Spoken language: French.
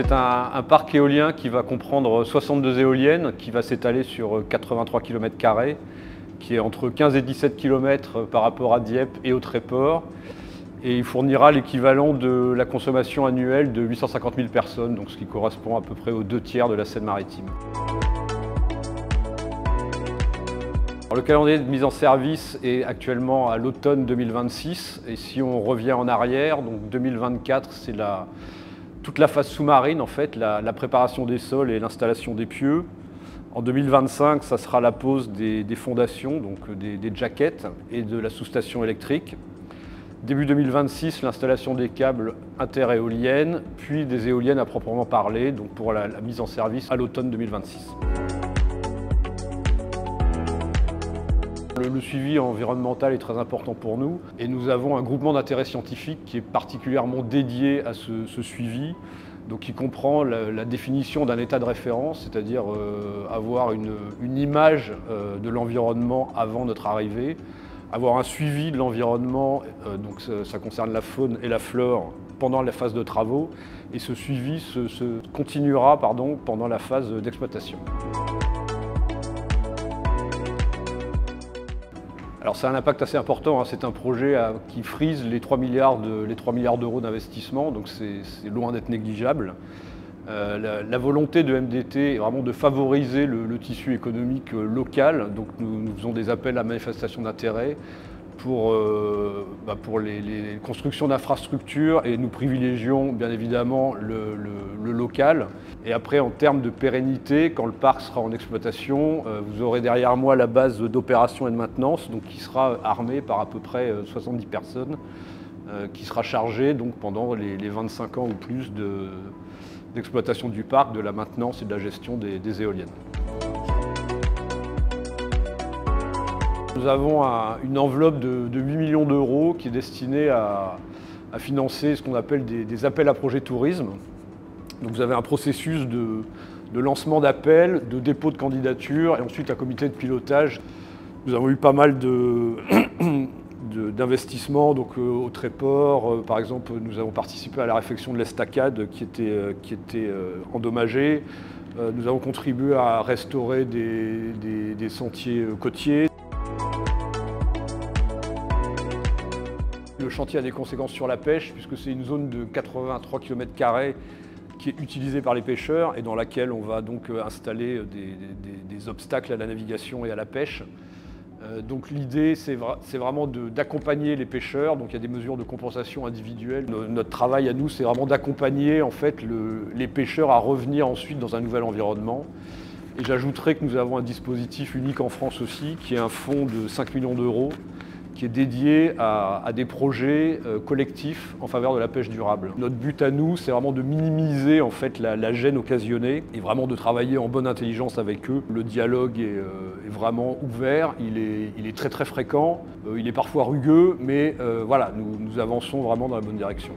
c'est un parc éolien qui va comprendre 62 éoliennes, qui va s'étaler sur 83 km², qui est entre 15 et 17 km par rapport à Dieppe et au Tréport. Et il fournira l'équivalent de la consommation annuelle de 850 000 personnes, donc ce qui correspond à peu près aux 2/3 de la Seine-Maritime. Le calendrier de mise en service est actuellement à l'automne 2026 et si on revient en arrière, donc 2024, c'est toute la phase sous-marine en fait, la préparation des sols et l'installation des pieux. En 2025, ça sera la pose des fondations, donc des jackets et de la sous-station électrique. Début 2026, l'installation des câbles interéoliennes, puis des éoliennes à proprement parler, donc pour la mise en service à l'automne 2026. Le suivi environnemental est très important pour nous et nous avons un groupement d'intérêt scientifique qui est particulièrement dédié à ce suivi, donc qui comprend la définition d'un état de référence, c'est-à-dire avoir une image de l'environnement avant notre arrivée, avoir un suivi de l'environnement, donc ça concerne la faune et la flore pendant la phase de travaux, et ce suivi se continuera pendant la phase d'exploitation. Alors c'est un impact assez important, hein. C'est un projet qui frise les 3 milliards d'euros d'investissement, donc c'est loin d'être négligeable. La volonté de MDT est vraiment de favoriser le tissu économique local, donc nous faisons des appels à manifestation d'intérêt pour les constructions d'infrastructures et nous privilégions bien évidemment le local. Et après, en termes de pérennité, quand le parc sera en exploitation, vous aurez derrière moi la base d'opération et de maintenance, donc qui sera armée par à peu près 70 personnes, qui sera chargée donc, pendant les 25 ans ou plus d'exploitation du parc, de la maintenance et de la gestion des éoliennes. Nous avons une enveloppe de 8 millions d'euros qui est destinée à financer ce qu'on appelle des appels à projets tourisme. Donc vous avez un processus de lancement d'appels, de dépôt de candidature et ensuite un comité de pilotage. Nous avons eu pas mal d'investissements au Tréport. Par exemple, nous avons participé à la réfection de l'estacade qui était endommagée. Nous avons contribué à restaurer des sentiers côtiers. Le chantier a des conséquences sur la pêche puisque c'est une zone de 83 km² qui est utilisée par les pêcheurs et dans laquelle on va donc installer des obstacles à la navigation et à la pêche. Donc l'idée c'est vraiment d'accompagner les pêcheurs, donc il y a des mesures de compensation individuelles. Notre travail à nous c'est vraiment d'accompagner en fait les pêcheurs à revenir ensuite dans un nouvel environnement. Et j'ajouterai que nous avons un dispositif unique en France aussi qui est un fonds de 5 millions d'euros qui est dédié à des projets collectifs en faveur de la pêche durable. Notre but à nous, c'est vraiment de minimiser en fait la gêne occasionnée et vraiment de travailler en bonne intelligence avec eux. Le dialogue est vraiment ouvert, il est très très fréquent, il est parfois rugueux, mais voilà, nous avançons vraiment dans la bonne direction.